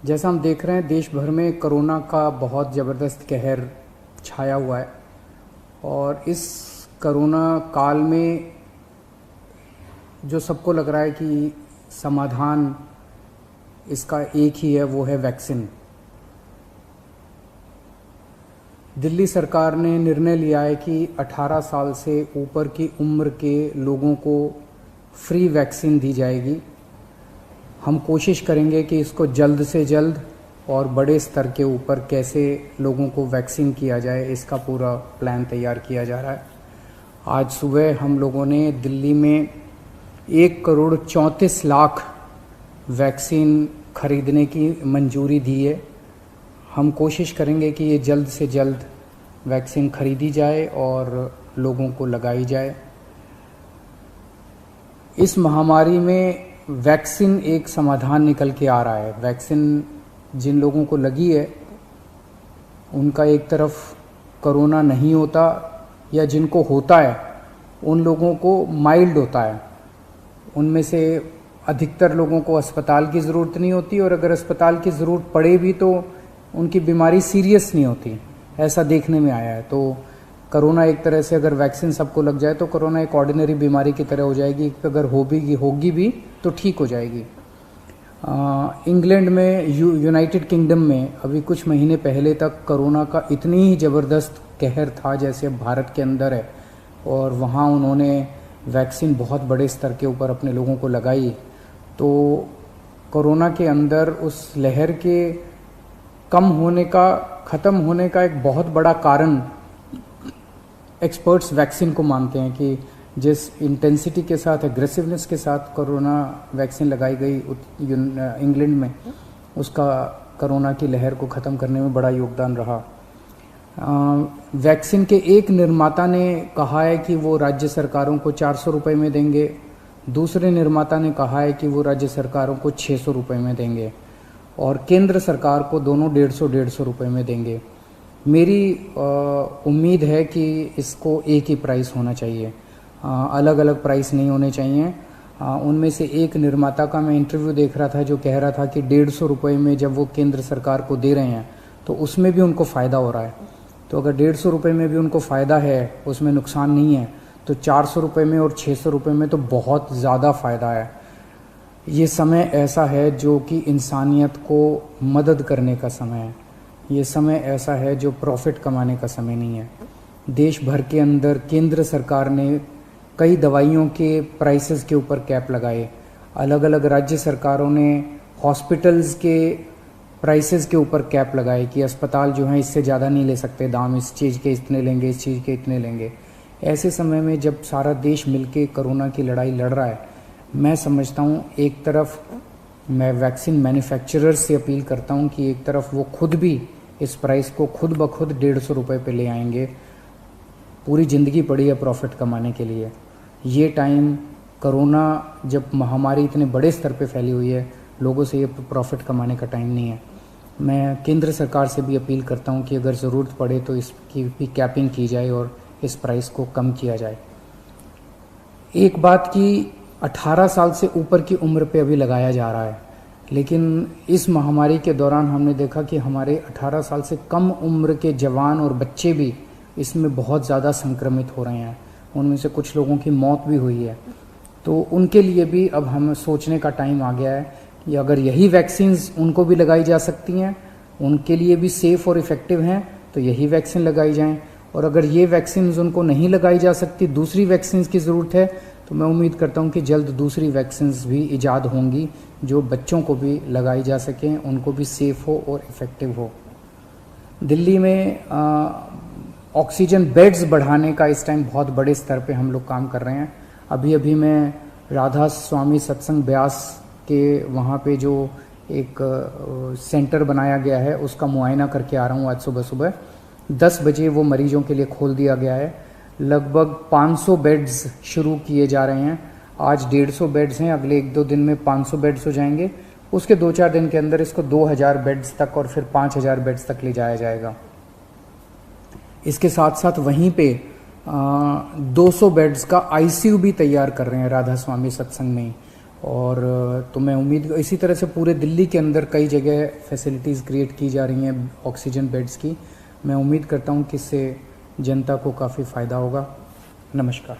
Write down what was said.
जैसा हम देख रहे हैं देश भर में कोरोना का बहुत ज़बरदस्त कहर छाया हुआ है और इस कोरोना काल में जो सबको लग रहा है कि समाधान इसका एक ही है, वो है वैक्सीन। दिल्ली सरकार ने निर्णय लिया है कि 18 साल से ऊपर की उम्र के लोगों को फ्री वैक्सीन दी जाएगी। हम कोशिश करेंगे कि इसको जल्द से जल्द और बड़े स्तर के ऊपर कैसे लोगों को वैक्सीन किया जाए, इसका पूरा प्लान तैयार किया जा रहा है। आज सुबह हम लोगों ने दिल्ली में 1,34,00,000 वैक्सीन खरीदने की मंजूरी दी है। हम कोशिश करेंगे कि ये जल्द से जल्द वैक्सीन खरीदी जाए और लोगों को लगाई जाए। इस महामारी में वैक्सीन एक समाधान निकल के आ रहा है। वैक्सीन जिन लोगों को लगी है उनका एक तरफ कोरोना नहीं होता, या जिनको होता है उन लोगों को माइल्ड होता है। उनमें से अधिकतर लोगों को अस्पताल की ज़रूरत नहीं होती, और अगर अस्पताल की ज़रूरत पड़े भी तो उनकी बीमारी सीरियस नहीं होती, ऐसा देखने में आया है। तो कोरोना एक तरह से अगर वैक्सीन सबको लग जाए तो कोरोना एक ऑर्डिनरी बीमारी की तरह हो जाएगी, अगर होगी भी तो ठीक हो जाएगी। इंग्लैंड में, यूनाइटेड किंगडम में अभी कुछ महीने पहले तक कोरोना का इतनी ही ज़बरदस्त कहर था जैसे अब भारत के अंदर है, और वहाँ उन्होंने वैक्सीन बहुत बड़े स्तर के ऊपर अपने लोगों को लगाई। तो कोरोना के अंदर उस लहर के ख़त्म होने का एक बहुत बड़ा कारण एक्सपर्ट्स वैक्सीन को मानते हैं कि जिस इंटेंसिटी के साथ, एग्रेसिवनेस के साथ कोरोना वैक्सीन लगाई गई इंग्लैंड में, उसका कोरोना की लहर को ख़त्म करने में बड़ा योगदान रहा। वैक्सीन के एक निर्माता ने कहा है कि वो राज्य सरकारों को 400 रुपये में देंगे, दूसरे निर्माता ने कहा है कि वो राज्य सरकारों को 600 रुपये में देंगे, और केंद्र सरकार को दोनों 150 रुपये में देंगे। मेरी उम्मीद है कि इसको एक ही प्राइस होना चाहिए, अलग अलग प्राइस नहीं होने चाहिए। उनमें से एक निर्माता का मैं इंटरव्यू देख रहा था जो कह रहा था कि 150 रुपये में जब वो केंद्र सरकार को दे रहे हैं तो उसमें भी उनको फ़ायदा हो रहा है। तो अगर 150 रुपये में भी उनको फ़ायदा है, उसमें नुकसान नहीं है, तो 400 रुपये में और 600 रुपये में तो बहुत ज़्यादा फ़ायदा है। ये समय ऐसा है जो कि इंसानियत को मदद करने का समय है। ये समय ऐसा है जो प्रॉफिट कमाने का समय नहीं है। देश भर के अंदर केंद्र सरकार ने कई दवाइयों के प्राइसेस के ऊपर कैप लगाए। अलग अलग राज्य सरकारों ने हॉस्पिटल्स के प्राइसेस के ऊपर कैप लगाए कि अस्पताल जो हैं इससे ज़्यादा नहीं ले सकते दाम, इस चीज़ के इतने लेंगे, इस चीज़ के इतने लेंगे। ऐसे समय में जब सारा देश मिलके कोरोना की लड़ाई लड़ रहा है, मैं समझता हूँ एक तरफ मैं वैक्सीन मैन्युफैक्चरर्स से अपील करता हूँ कि एक तरफ वो खुद भी इस प्राइस को खुद ब खुद 150 रुपये पे ले आएंगे। पूरी ज़िंदगी पड़ी है प्रॉफिट कमाने के लिए। ये टाइम, कोरोना जब महामारी इतने बड़े स्तर पे फैली हुई है, लोगों से ये प्रॉफिट कमाने का टाइम नहीं है। मैं केंद्र सरकार से भी अपील करता हूँ कि अगर ज़रूरत पड़े तो इसकी भी कैपिंग की जाए और इस प्राइस को कम किया जाए। एक बात कि 18 साल से ऊपर की उम्र पे अभी लगाया जा रहा है, लेकिन इस महामारी के दौरान हमने देखा कि हमारे 18 साल से कम उम्र के जवान और बच्चे भी इसमें बहुत ज़्यादा संक्रमित हो रहे हैं। उनमें से कुछ लोगों की मौत भी हुई है। तो उनके लिए भी अब हमें सोचने का टाइम आ गया है कि अगर यही वैक्सीन्स उनको भी लगाई जा सकती हैं, उनके लिए भी सेफ़ और इफ़ेक्टिव हैं, तो यही वैक्सीन लगाई जाएं। और अगर ये वैक्सीन्स उनको नहीं लगाई जा सकती, दूसरी वैक्सीन्स की ज़रूरत है, तो मैं उम्मीद करता हूँ कि जल्द दूसरी वैक्सीन्स भी ईजाद होंगी जो बच्चों को भी लगाई जा सकें, उनको भी सेफ़ हो और इफ़ेक्टिव हो। दिल्ली में ऑक्सीजन बेड्स बढ़ाने का इस टाइम बहुत बड़े स्तर पे हम लोग काम कर रहे हैं। अभी मैं राधा स्वामी सत्संग ब्यास के वहाँ पे जो एक सेंटर बनाया गया है उसका मुआयना करके आ रहा हूँ। आज सुबह 10 बजे वो मरीजों के लिए खोल दिया गया है। लगभग 500 बेड्स शुरू किए जा रहे हैं। आज 150 बेड्स हैं, अगले 1-2 दिन में 500 बेड्स हो जाएंगे। उसके 2-4 दिन के अंदर इसको 2000 बेड्स तक और फिर 5000 बेड्स तक ले जाया जाएगा। इसके साथ साथ वहीं पे 200 बेड्स का आईसीयू भी तैयार कर रहे हैं राधा स्वामी सत्संग में। और तो मैं उम्मीद इसी तरह से पूरे दिल्ली के अंदर कई जगह फैसिलिटीज़ क्रिएट की जा रही हैं ऑक्सीजन बेड्स की। मैं उम्मीद करता हूं कि इससे जनता को काफ़ी फ़ायदा होगा। नमस्कार।